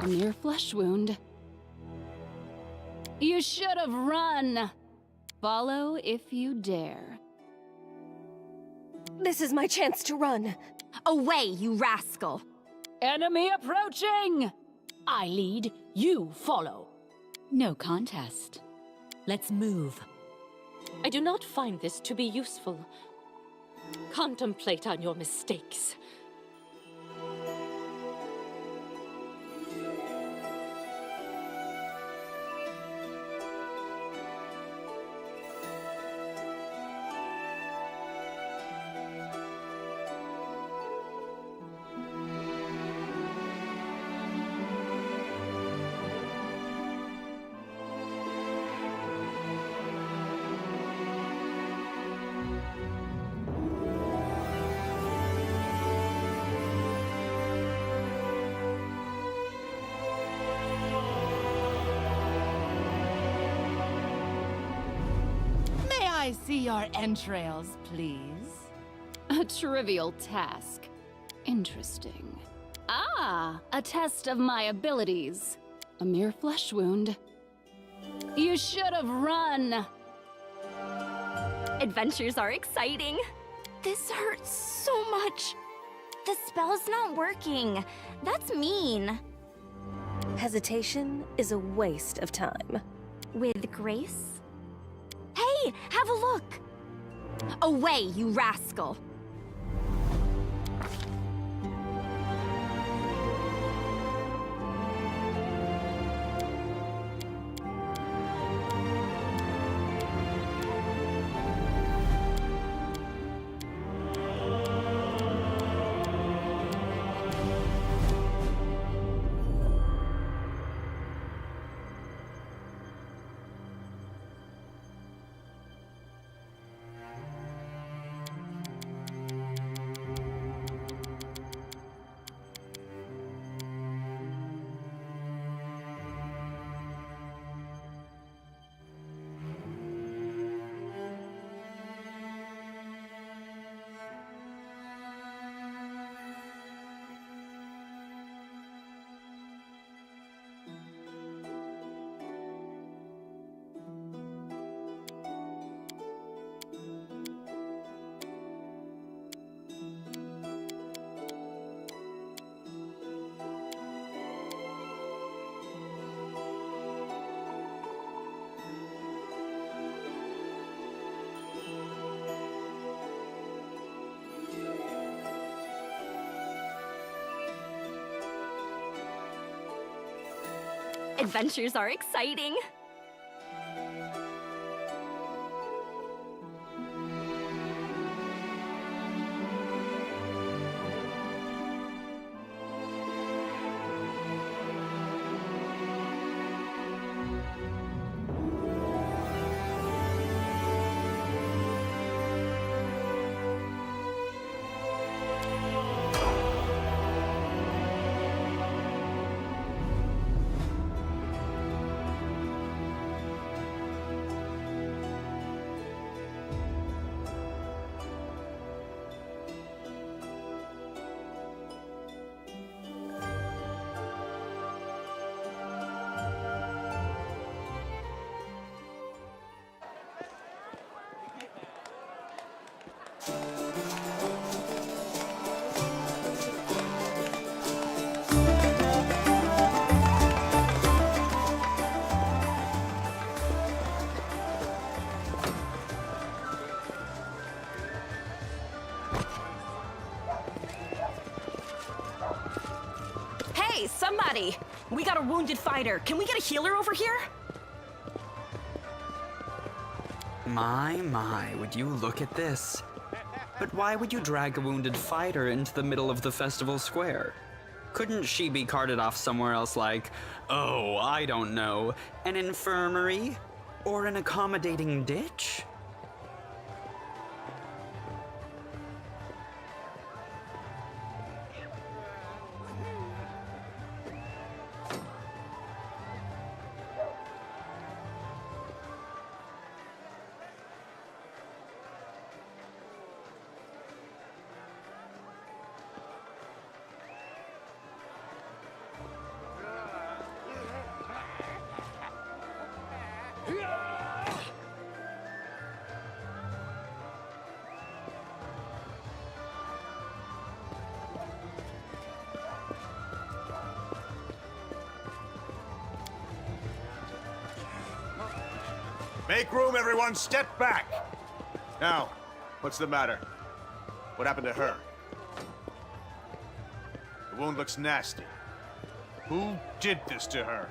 A mere flesh wound. You should have run. Follow if you dare. This is my chance to run. Away, you rascal! Enemy approaching! I lead, you follow. No contest. Let's move. I do not find this to be useful. Contemplate on your mistakes. I see your entrails, please. A trivial task. Interesting. Ah, a test of my abilities. A mere flesh wound. You should have run. Adventures are exciting. This hurts so much. The spell's not working. That's mean. Hesitation is a waste of time. With grace? Hey, have a look! Away, you rascal! Adventures are exciting. Hey, somebody! We got a wounded fighter. Can we get a healer over here? My, would you look at this? But why would you drag a wounded fighter into the middle of the festival square? Couldn't she be carted off somewhere else like, oh, I don't know, an infirmary? Or an accommodating ditch? Make room, everyone. Step back. Now, what's the matter? What happened to her? The wound looks nasty. Who did this to her?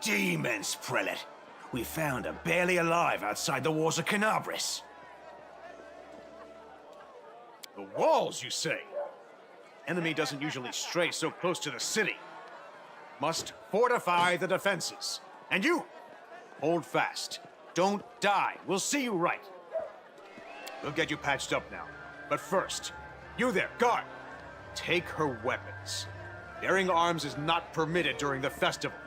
Demons, Prelate. We found her barely alive outside the walls of Canabris. The walls, you say? Enemy doesn't usually stray so close to the city. Must fortify the defenses. And you, hold fast. Don't die. We'll see you right. We'll get you patched up now. But first, you there, guard. Take her weapons. Bearing arms is not permitted during the festival.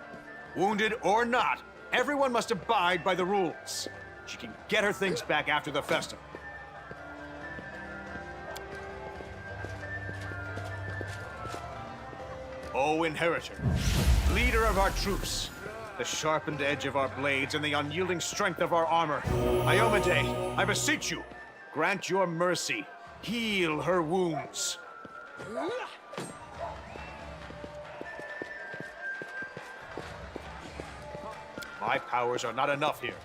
Wounded or not, everyone must abide by the rules. She can get her things back after the festival. O Inheritor, leader of our troops, the sharpened edge of our blades and the unyielding strength of our armor, Iomade, I beseech you, grant your mercy, heal her wounds. My powers are not enough here.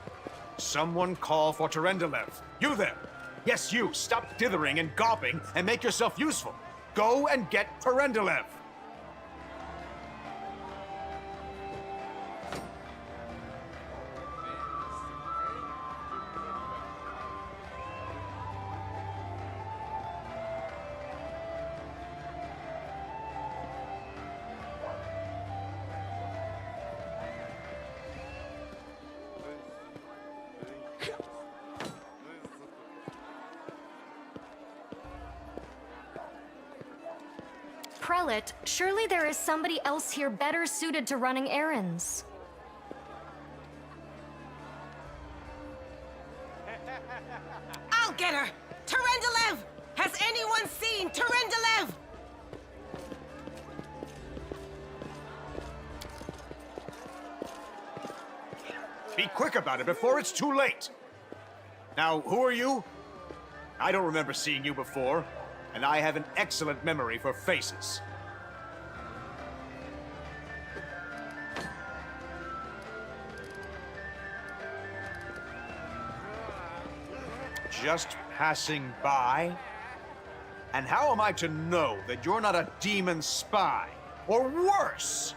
Someone call for Terendelev. You there! Yes, you! Stop dithering and gawping and make yourself useful! Go and get Terendelev! Prelate, surely there is somebody else here better suited to running errands. I'll get her! Terendelev! Has anyone seen Terendelev? Be quick about it before it's too late! Now, who are you? I don't remember seeing you before, and I have an excellent memory for faces. Just passing by? And how am I to know that you're not a demon spy? Or worse?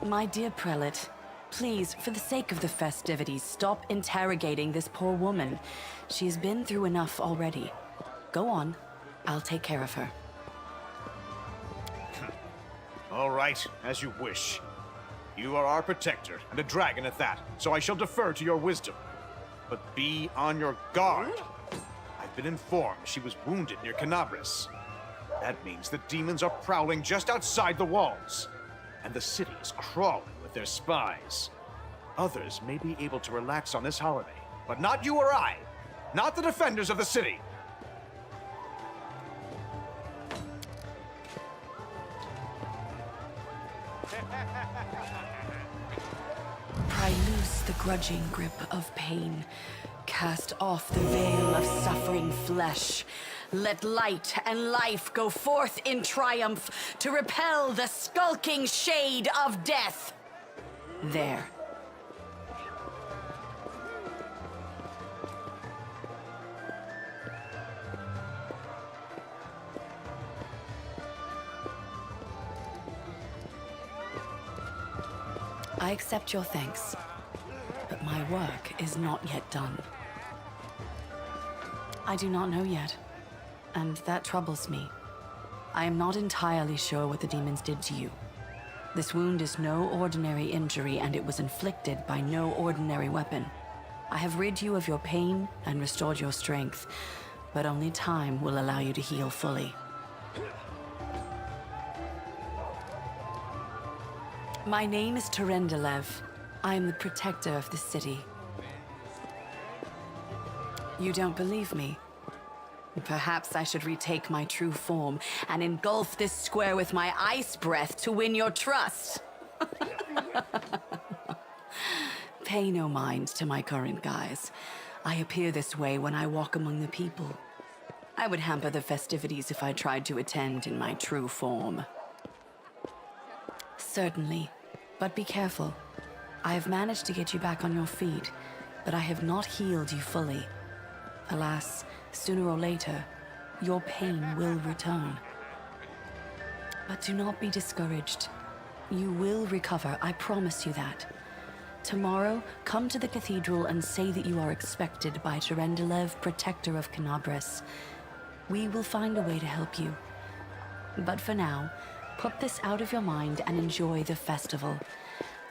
My dear Prelate, please, for the sake of the festivities, stop interrogating this poor woman. She's been through enough already. Go on. I'll take care of her. All right, as you wish. You are our protector, and a dragon at that, so I shall defer to your wisdom. But be on your guard. I've been informed she was wounded near Canabris. That means the demons are prowling just outside the walls. And the city is crawling with their spies. Others may be able to relax on this holiday, but not you or I. Not the defenders of the city. Pry loose the grudging grip of pain. Cast off the veil of suffering flesh. Let light and life go forth in triumph to repel the skulking shade of death. There. I accept your thanks, but my work is not yet done. I do not know yet. And that troubles me. I am not entirely sure what the demons did to you. This wound is no ordinary injury, and it was inflicted by no ordinary weapon. I have rid you of your pain and restored your strength, but only time will allow you to heal fully. My name is Terendelev. I am the protector of the city. You don't believe me? Perhaps I should retake my true form and engulf this square with my ice breath to win your trust. Pay no mind to my current guise. I appear this way when I walk among the people. I would hamper the festivities if I tried to attend in my true form. Certainly, but be careful. I have managed to get you back on your feet, but I have not healed you fully. Alas, sooner or later, your pain will return. But do not be discouraged. You will recover, I promise you that. Tomorrow, come to the cathedral and say that you are expected by Terendelev, protector of Canabris. We will find a way to help you. But for now, put this out of your mind and enjoy the festival.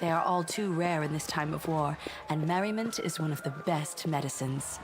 They are all too rare in this time of war, and merriment is one of the best medicines.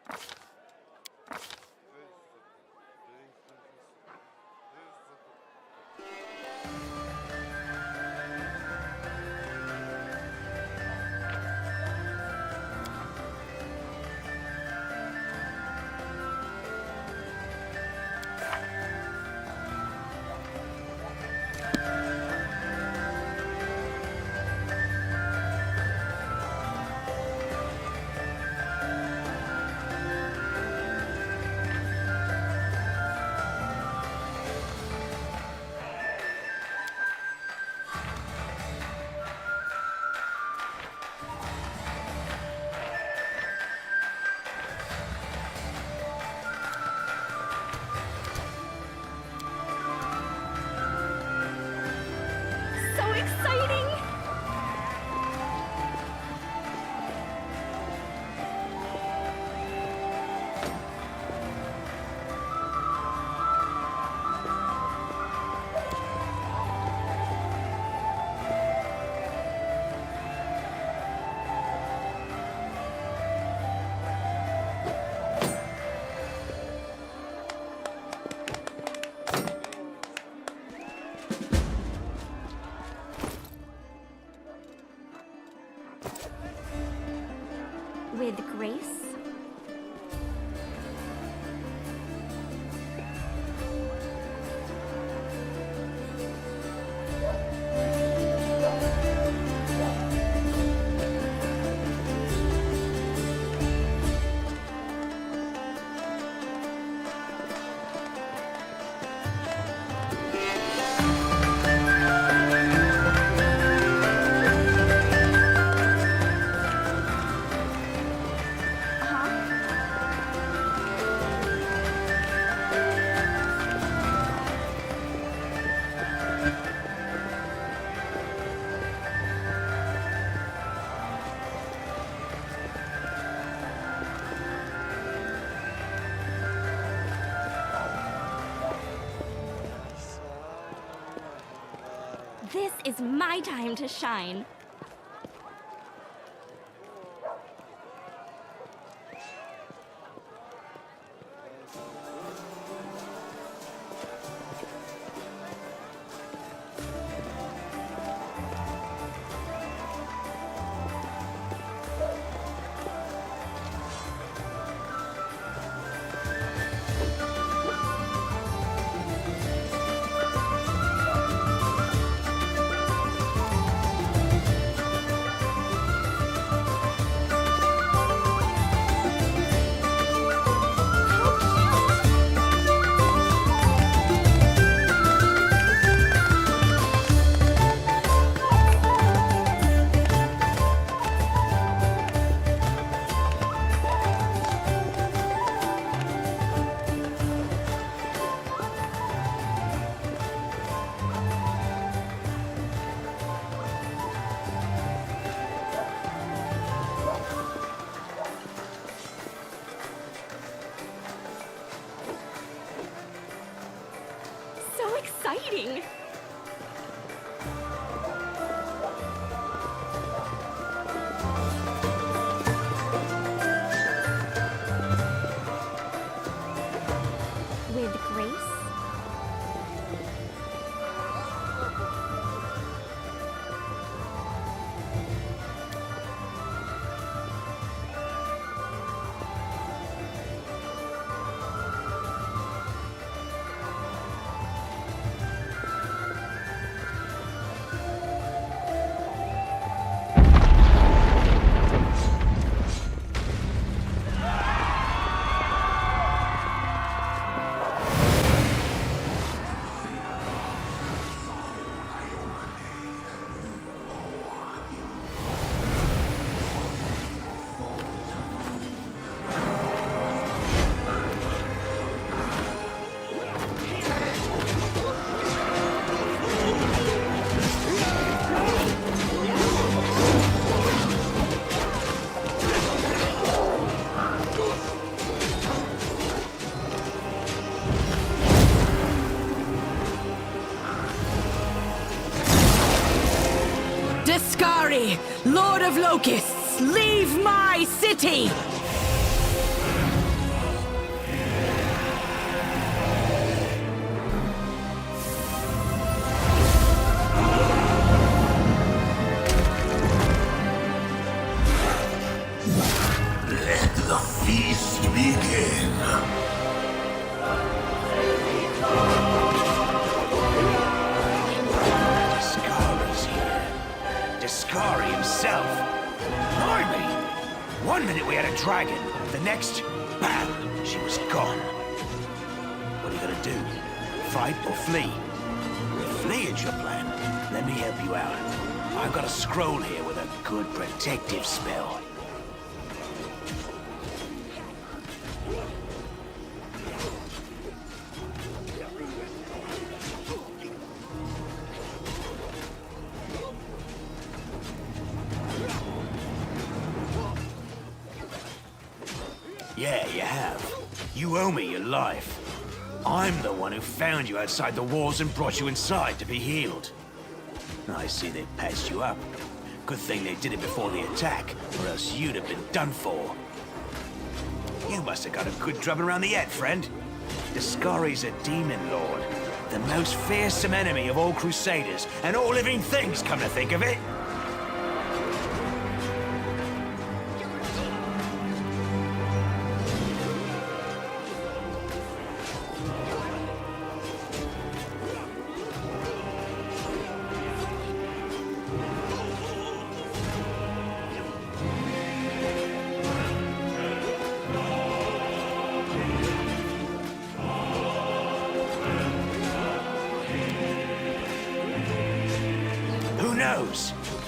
So exciting! With grace? This is my time to shine. So exciting! With grace? Discari, Lord of Locusts, leave my city! Let the feast begin. Discari's here. Discari himself. Blimey! One minute we had a dragon, the next, bam, she was gone. What are you gonna do? Fight or flee? If flee is your plan, let me help you out. I've got a scroll here with a good protective spell. Yeah, you have. You owe me your life. I'm the one who found you outside the walls and brought you inside to be healed. I see they patched you up. Good thing they did it before the attack, or else you'd have been done for. You must have got a good drubbing around the head, friend. Discari's a demon lord. The most fearsome enemy of all crusaders, and all living things, come to think of it.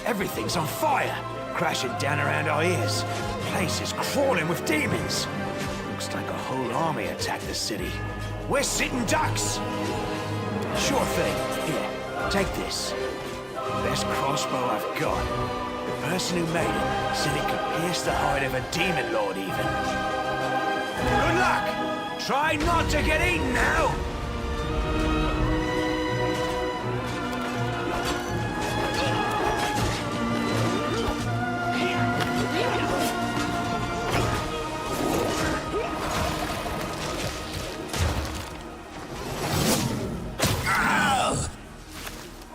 Everything's on fire, crashing down around our ears. Place is crawling with demons. Looks like a whole army attacked the city. We're sitting ducks. Sure thing. Here, take this. Best crossbow I've got. The person who made it said it could pierce the hide of a demon lord even. Good luck. Try not to get eaten now.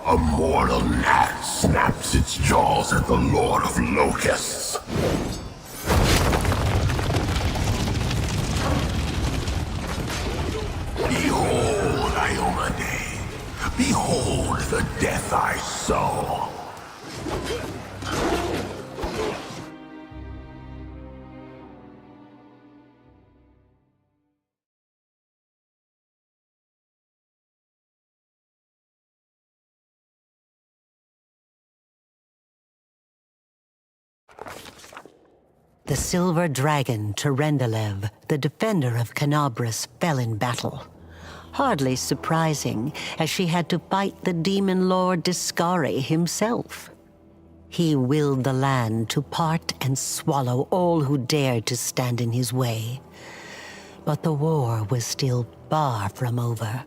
A mortal gnat snaps its jaws at the Lord of Locusts. Behold, Iomade. Behold the death I sow. The silver dragon, Terendelev, the defender of Canabras, fell in battle. Hardly surprising, as she had to fight the demon lord Discari himself. He willed the land to part and swallow all who dared to stand in his way. But the war was still far from over.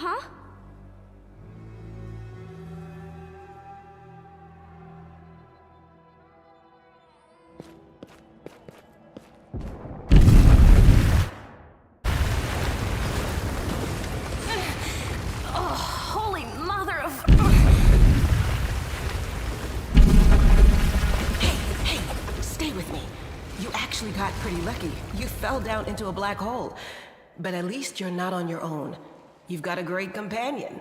Huh? Holy mother of... Hey, stay with me. You actually got pretty lucky. You fell down into a black hole. But at least you're not on your own. You've got a great companion.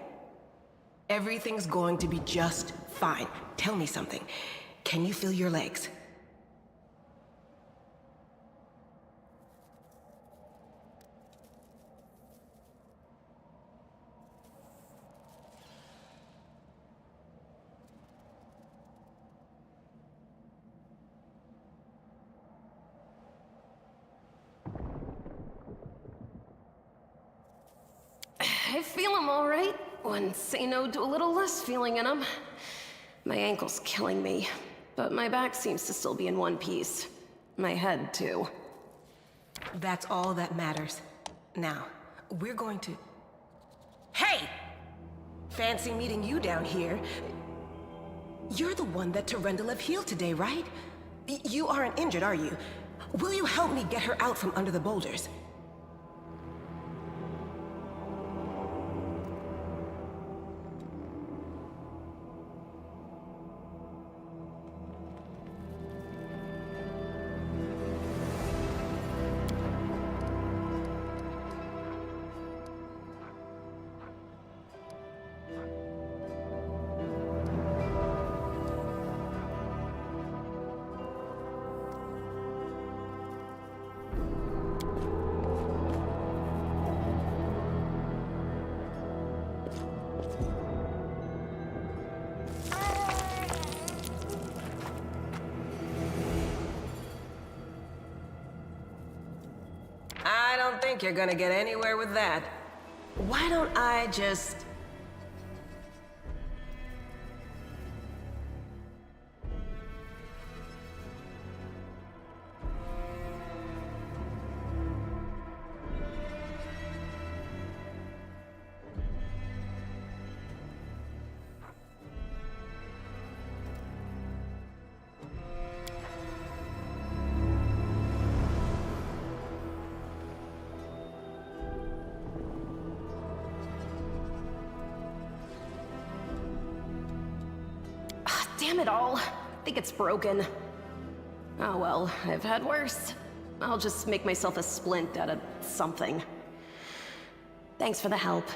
Everything's going to be just fine. Tell me something. Can you feel your legs? I feel them all right. Wouldn't say no to a little less feeling in them. My ankle's killing me, but my back seems to still be in one piece. My head, too. That's all that matters. Now, we're going to... Hey! Fancy meeting you down here. You're the one that Terendelev healed today, right? You aren't injured, are you? Will you help me get her out from under the boulders? I don't think you're gonna get anywhere with that. Why don't I just... Damn it all. I think it's broken. Oh well, I've had worse. I'll just make myself a splint out of something. Thanks for the help.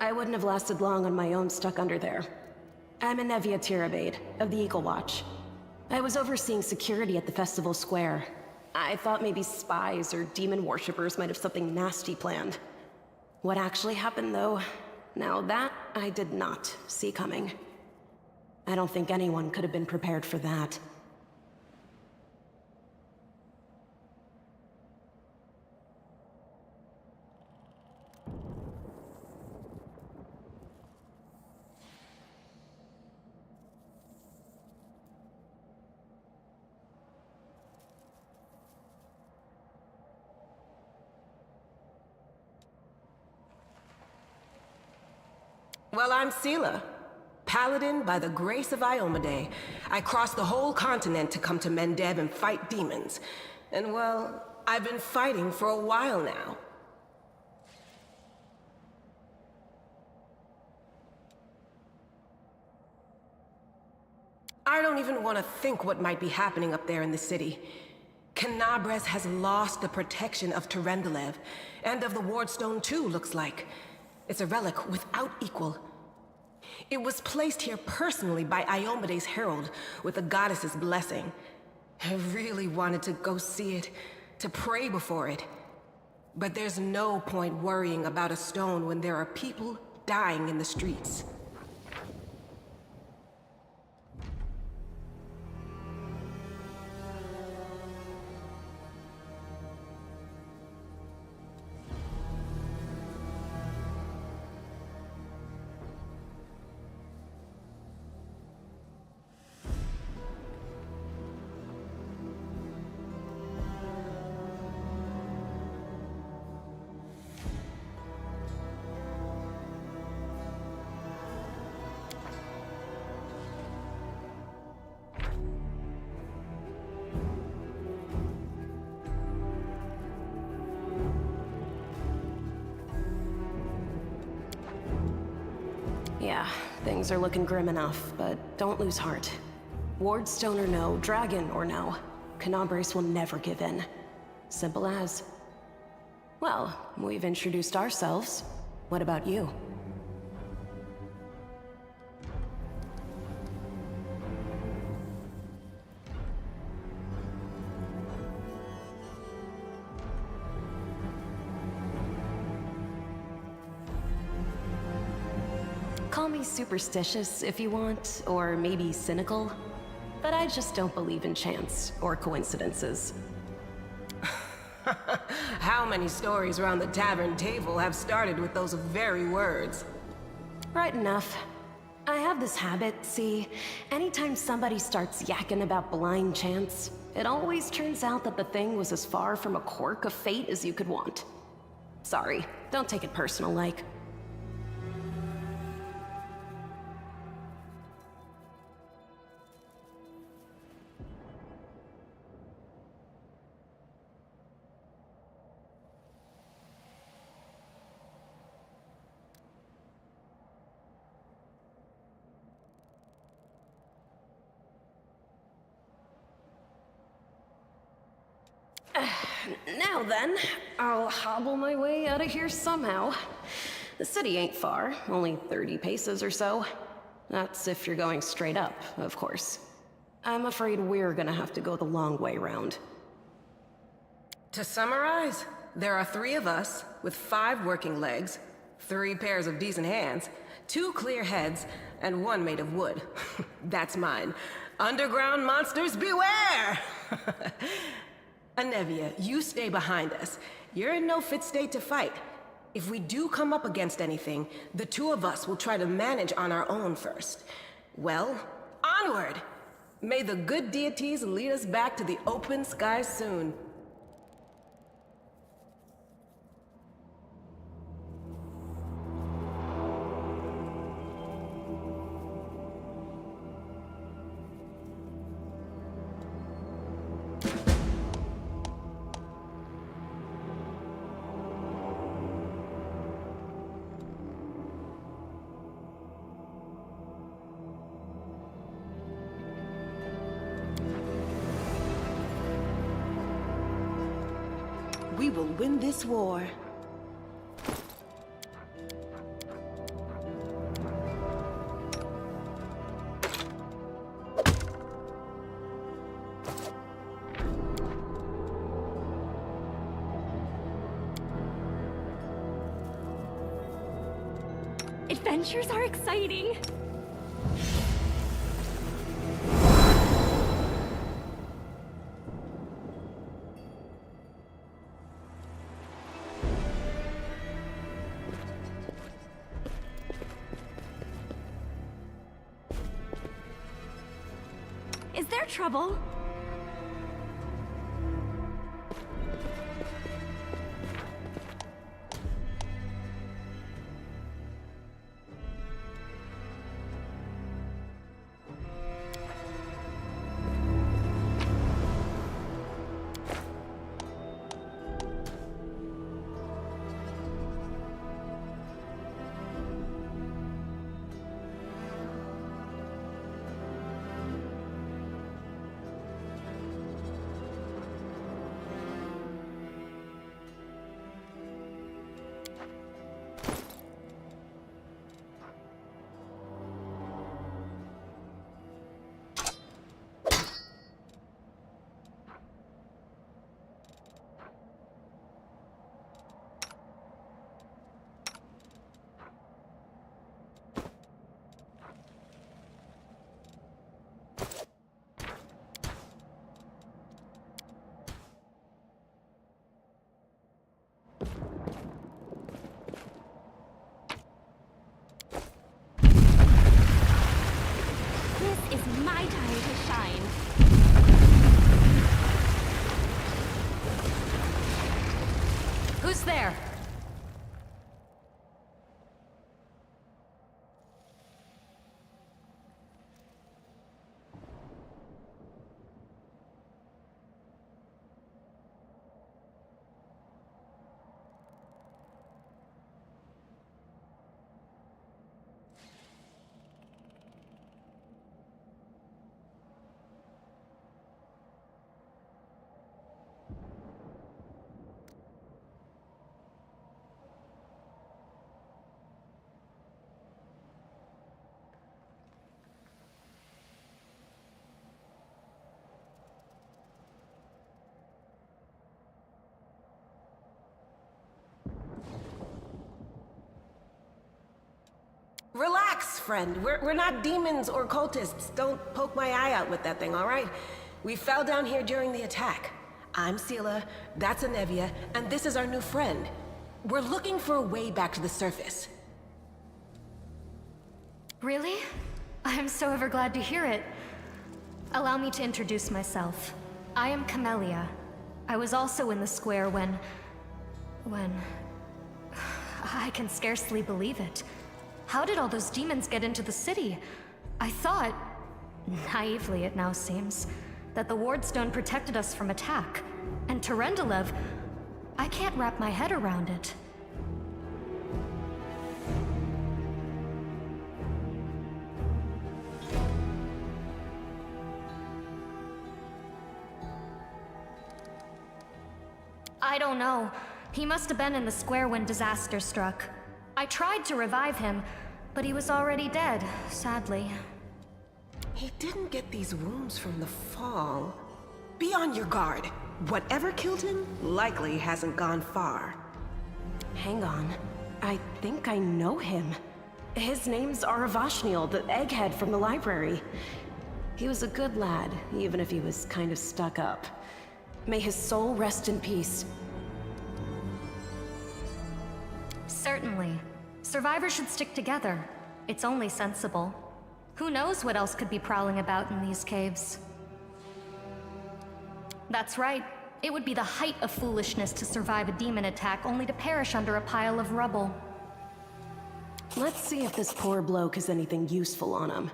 I wouldn't have lasted long on my own stuck under there. I'm Anevia Tirabade, of the Eagle Watch. I was overseeing security at the festival square. I thought maybe spies or demon worshippers might have something nasty planned. What actually happened, though? Now that I did not see coming. I don't think anyone could have been prepared for that. Well, I'm Sela. Paladin by the grace of Iomedae. I crossed the whole continent to come to Mendev and fight demons. And well, I've been fighting for a while now. I don't even want to think what might be happening up there in the city. Canabres has lost the protection of Terendelev, and of the Wardstone too, looks like. It's a relic without equal. It was placed here personally by Iomedae's herald, with the goddess's blessing. I really wanted to go see it, to pray before it. But there's no point worrying about a stone when there are people dying in the streets. Yeah, things are looking grim enough, but don't lose heart. Wardstone or no, dragon or no, Canabras will never give in. Simple as. Well, we've introduced ourselves. What about you? Call me superstitious if you want, or maybe cynical, but I just don't believe in chance or coincidences. How many stories around the tavern table have started with those very words? Right enough. I have this habit, see, anytime somebody starts yakking about blind chance, it always turns out that the thing was as far from a quirk of fate as you could want. Sorry, don't take it personal like. Now then, I'll hobble my way out of here somehow. The city ain't far, only 30 paces or so. That's if you're going straight up, of course. I'm afraid we're gonna have to go the long way round. To summarize, there are 3 of us with 5 working legs, 3 pairs of decent hands, 2 clear heads, and 1 made of wood. That's mine. Underground monsters beware! Anevia, you stay behind us. You're in no fit state to fight. If we do come up against anything, the 2 of us will try to manage on our own first. Well, onward! May the good deities lead us back to the open sky soon. We will win this war. Adventures are exciting. Is there trouble? Relax, friend. We're not demons or cultists. Don't poke my eye out with that thing, all right? We fell down here during the attack. I'm Sela, that's Anevia, and this is our new friend. We're looking for a way back to the surface. Really? I'm so ever glad to hear it. Allow me to introduce myself. I am Camellia. I was also in the square when... I can scarcely believe it. How did all those demons get into the city? I thought, naively it now seems, that the Wardstone protected us from attack. And Terendelev, I can't wrap my head around it. I don't know. He must have been in the square when disaster struck. I tried to revive him, but he was already dead, sadly. He didn't get these wounds from the fall. Be on your guard. Whatever killed him likely hasn't gone far. Hang on. I think I know him. His name's Aravashniel, the egghead from the library. He was a good lad, even if he was kind of stuck up. May his soul rest in peace. Certainly. Survivors should stick together. It's only sensible. Who knows what else could be prowling about in these caves? That's right. It would be the height of foolishness to survive a demon attack only to perish under a pile of rubble. Let's see if this poor bloke has anything useful on him.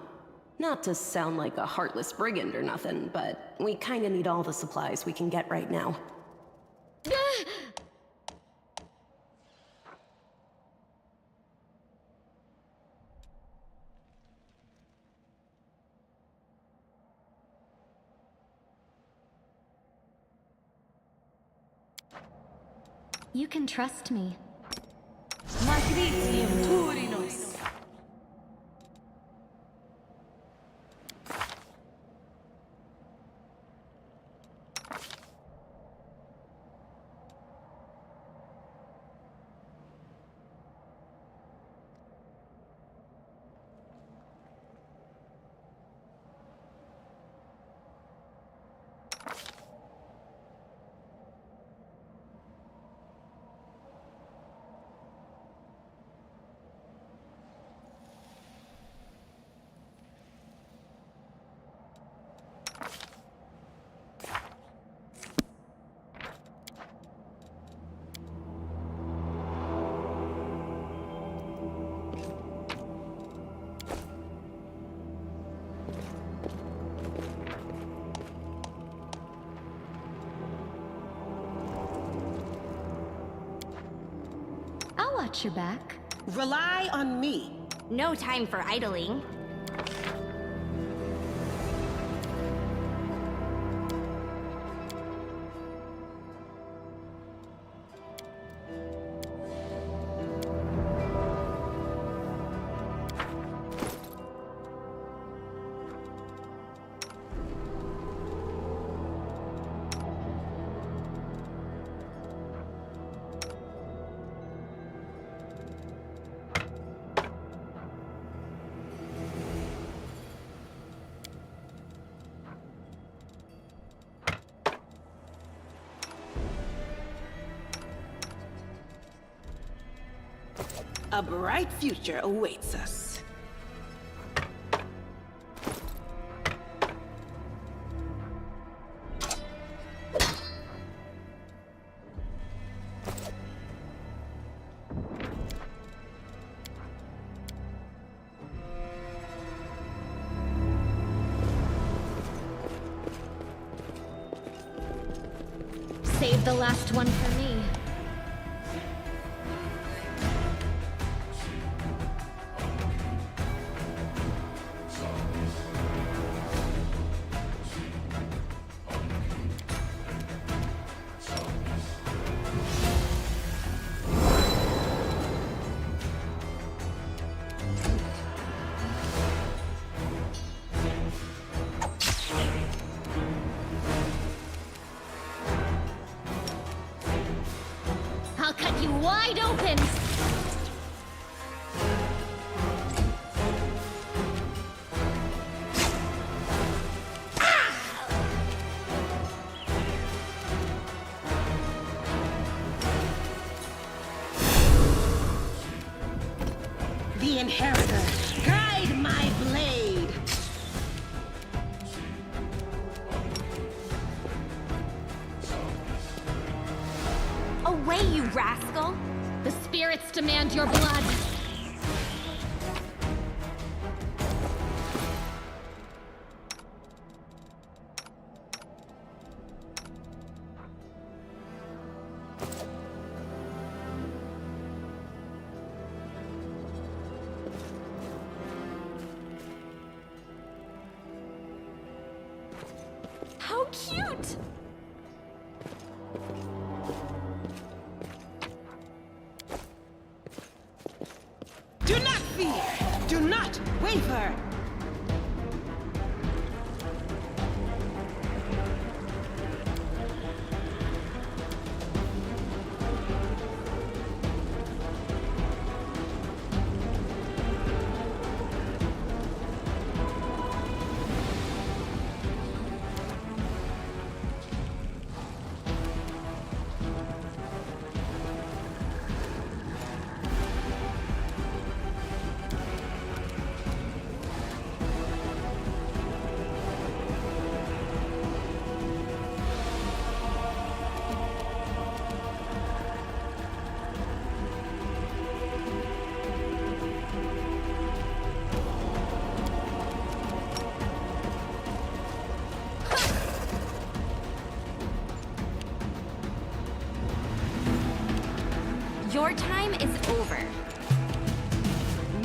Not to sound like a heartless brigand or nothing, but we kinda need all the supplies we can get right now. You can trust me. I'll watch your back. Rely on me. No time for idling. A bright future awaits us. Save the last one for me. I'll cut you wide open! The Inheritor, guide my blade! Away, you rascal! The spirits demand your blood. How cute! Do not fear! Do not waver! Your time is over.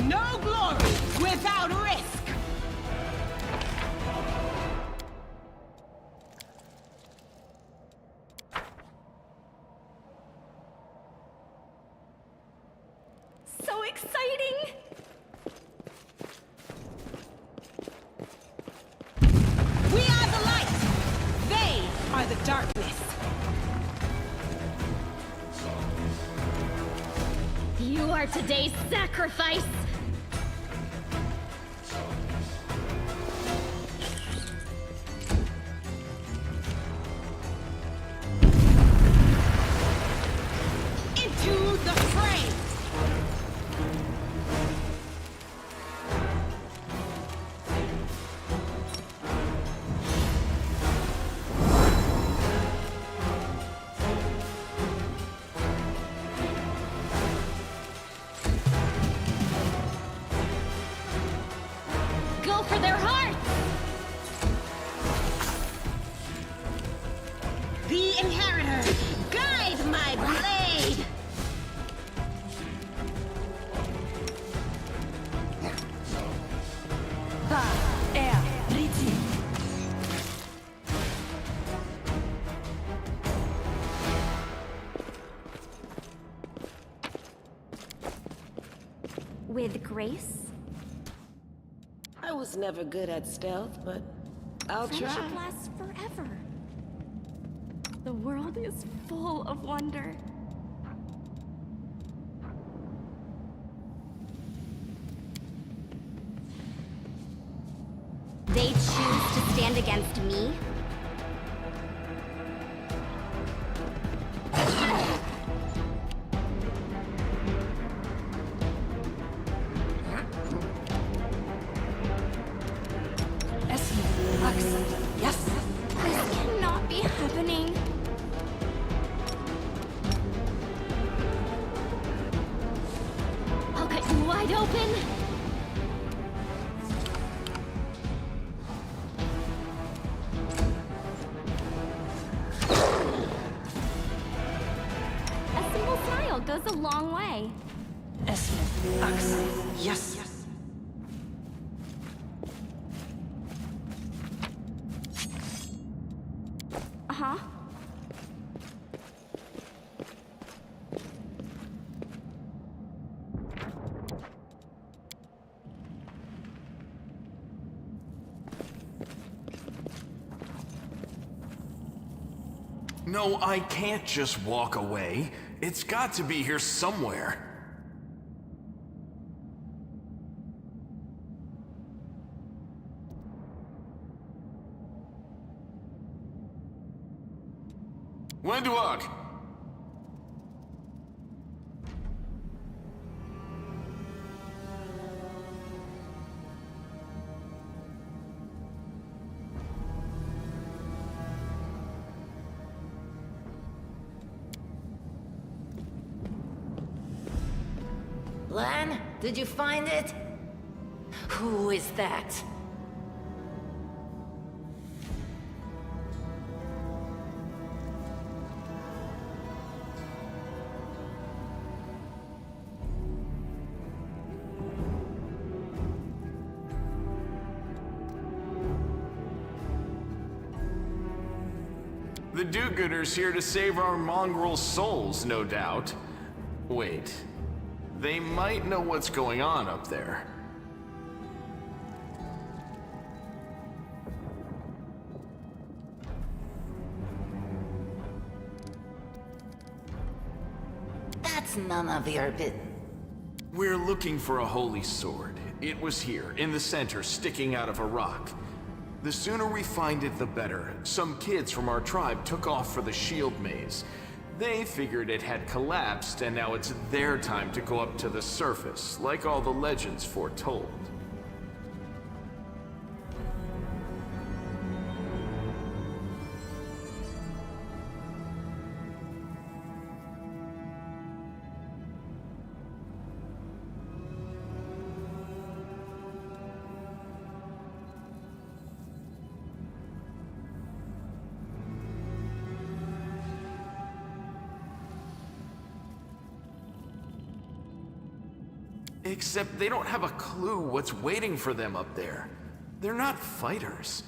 No glory without risk! So exciting! We are the light! They are the darkness! You are today's sacrifice! Into the fray! Go for their hearts! The Inheritor, guide my blade! With grace, I was never good at stealth, but I'll friendship try. lasts forever. The world is full of wonder. They choose to stand against me? Yes! This cannot be happening. I'll cut you wide open! A simple smile goes a long way. Yes! Uh-huh. No, I can't just walk away. It's got to be here somewhere. When to walk? Lan, did you find it? Who is that? The do-gooders here to save our mongrel souls, no doubt. Wait, they might know what's going on up there. That's none of your business. We're looking for a holy sword. It was here, in the center, sticking out of a rock. The sooner we find it, the better. Some kids from our tribe took off for the shield maze. They figured it had collapsed, and now it's their time to go up to the surface, like all the legends foretold. Except they don't have a clue what's waiting for them up there. They're not fighters.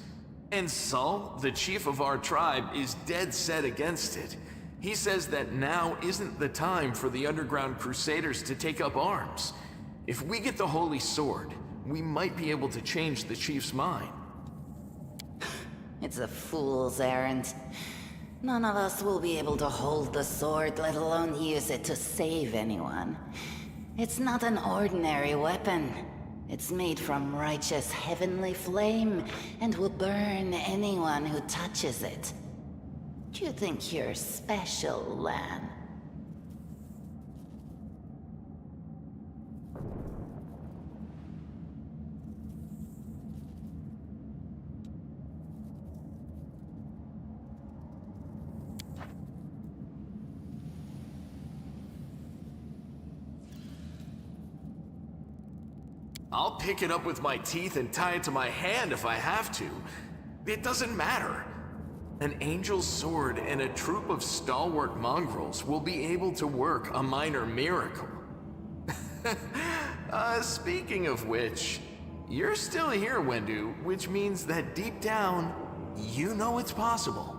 And Saul, the chief of our tribe, is dead set against it. He says that now isn't the time for the underground crusaders to take up arms. If we get the holy sword, we might be able to change the chief's mind. It's a fool's errand. None of us will be able to hold the sword, let alone use it to save anyone. It's not an ordinary weapon. It's made from righteous heavenly flame and will burn anyone who touches it. Do you think you're special, Lan? I'll pick it up with my teeth and tie it to my hand if I have to. It doesn't matter. An angel's sword and a troop of stalwart mongrels will be able to work a minor miracle. Speaking of which, you're still here, Wendu, which means that deep down, you know it's possible.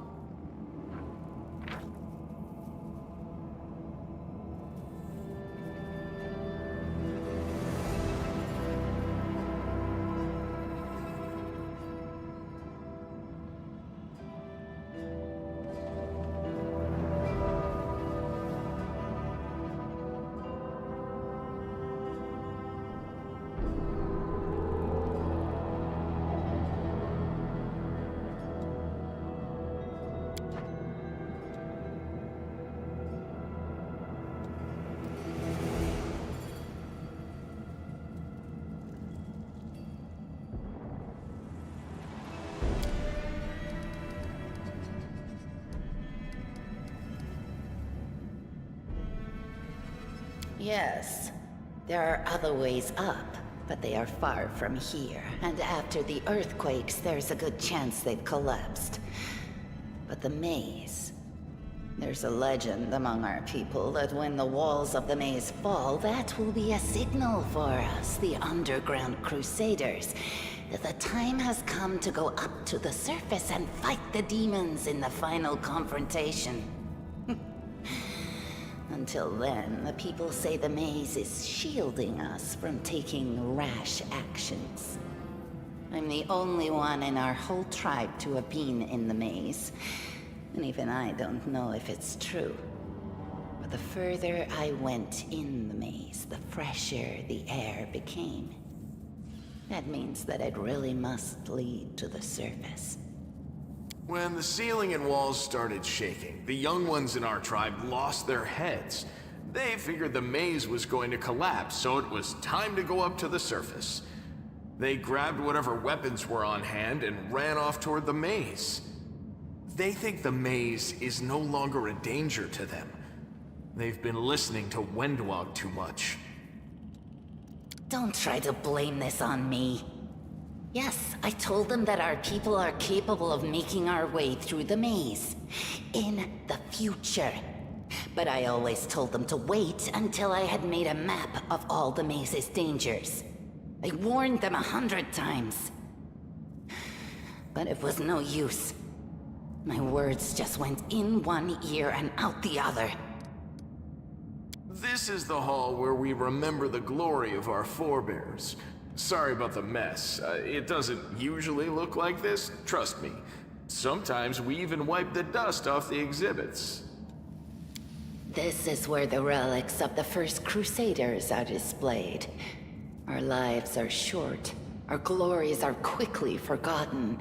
Yes, there are other ways up, but they are far from here. And after the earthquakes, there's a good chance they've collapsed. But the maze... There's a legend among our people that when the walls of the maze fall, that will be a signal for us, the underground crusaders, that the time has come to go up to the surface and fight the demons in the final confrontation. Until then, the people say the maze is shielding us from taking rash actions. I'm the only one in our whole tribe to have been in the maze, and even I don't know if it's true. But the further I went in the maze, the fresher the air became. That means that it really must lead to the surface. When the ceiling and walls started shaking, the young ones in our tribe lost their heads. They figured the maze was going to collapse, so it was time to go up to the surface. They grabbed whatever weapons were on hand and ran off toward the maze. They think the maze is no longer a danger to them. They've been listening to Wendwog too much. Don't try to blame this on me. Yes, I told them that our people are capable of making our way through the maze. In the future. But I always told them to wait until I had made a map of all the maze's dangers. I warned them 100 times. But it was no use. My words just went in one ear and out the other. This is the hall where we remember the glory of our forebears. Sorry about the mess. It doesn't usually look like this, trust me. Sometimes we even wipe the dust off the exhibits. This is where the relics of the first Crusaders are displayed. Our lives are short. Our glories are quickly forgotten.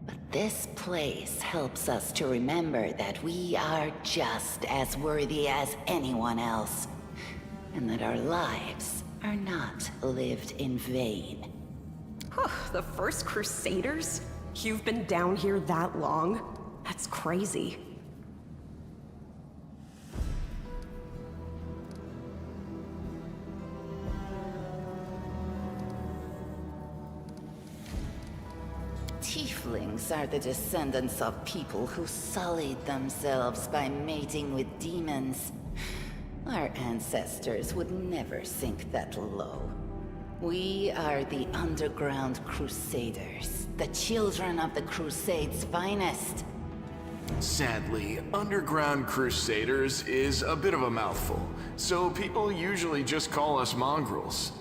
But this place helps us to remember that we are just as worthy as anyone else. And that our lives are not lived in vain. The first Crusaders? You've been down here that long? That's crazy. Tieflings are the descendants of people who sullied themselves by mating with demons. Our ancestors would never sink that low. We are the underground Crusaders, the children of the Crusades' finest. Sadly, underground Crusaders is a bit of a mouthful, so people usually just call us mongrels.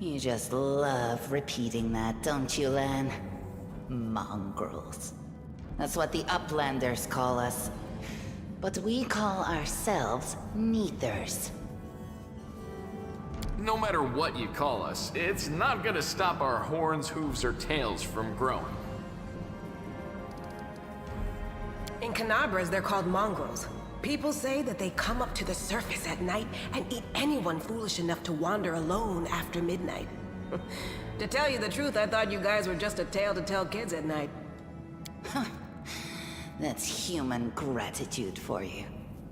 You just love repeating that, don't you, Lan? Mongrels. That's what the Uplanders call us. But we call ourselves Neathers. No matter what you call us, it's not gonna stop our horns, hooves, or tails from growing. In Canabras, they're called mongrels. People say that they come up to the surface at night and eat anyone foolish enough to wander alone after midnight. To tell you the truth, I thought you guys were just a tale to tell kids at night. That's human gratitude for you.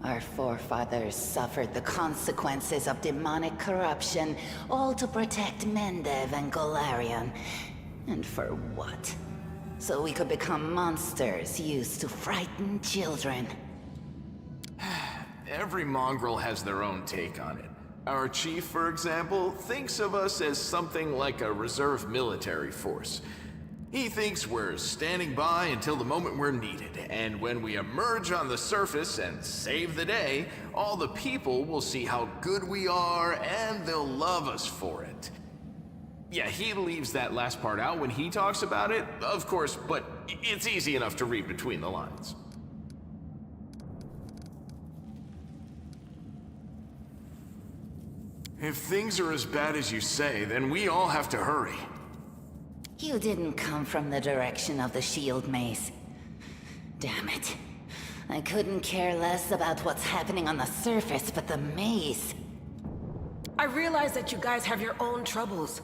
Our forefathers suffered the consequences of demonic corruption, all to protect Mendev and Golarion. And for what? So we could become monsters used to frighten children. Every mongrel has their own take on it. Our chief, for example, thinks of us as something like a reserve military force. He thinks we're standing by until the moment we're needed, and when we emerge on the surface and save the day, all the people will see how good we are and they'll love us for it. Yeah, he leaves that last part out when he talks about it, of course, but it's easy enough to read between the lines. If things are as bad as you say, then we all have to hurry. You didn't come from the direction of the shield maze. Damn it. I couldn't care less about what's happening on the surface, but the maze. I realize that you guys have your own troubles,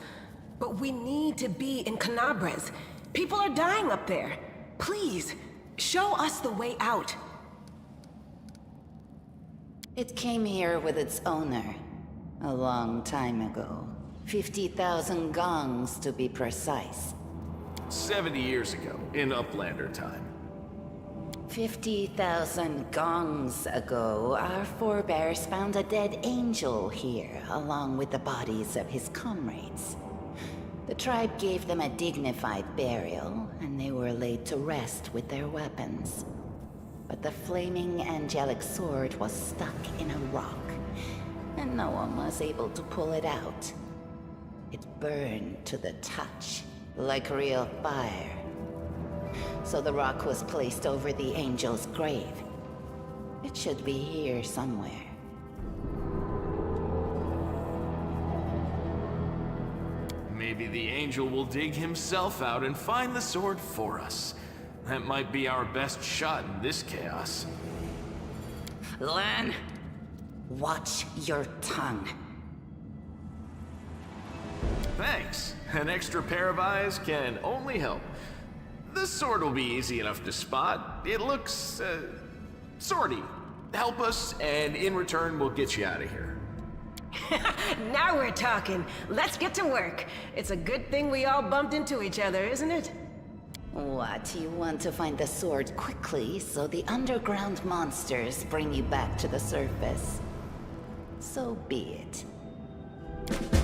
but we need to be in Canabras. People are dying up there. Please, show us the way out. It came here with its owner. A long time ago. 50,000 gongs, to be precise. 70 years ago, in Uplander time. 50,000 gongs ago, our forebears found a dead angel here, along with the bodies of his comrades. The tribe gave them a dignified burial, and they were laid to rest with their weapons. But the flaming angelic sword was stuck in a rock, and no one was able to pull it out. It burned to the touch, like real fire. So the rock was placed over the angel's grave. It should be here somewhere. Maybe the angel will dig himself out and find the sword for us. That might be our best shot in this chaos. Lan, watch your tongue. Thanks. An extra pair of eyes can only help. The sword will be easy enough to spot. It looks, sorty. Help us, and in return, we'll get you out of here. Now we're talking. Let's get to work. It's a good thing we all bumped into each other, isn't it? What, you want to find the sword quickly so the underground monsters bring you back to the surface? So be it.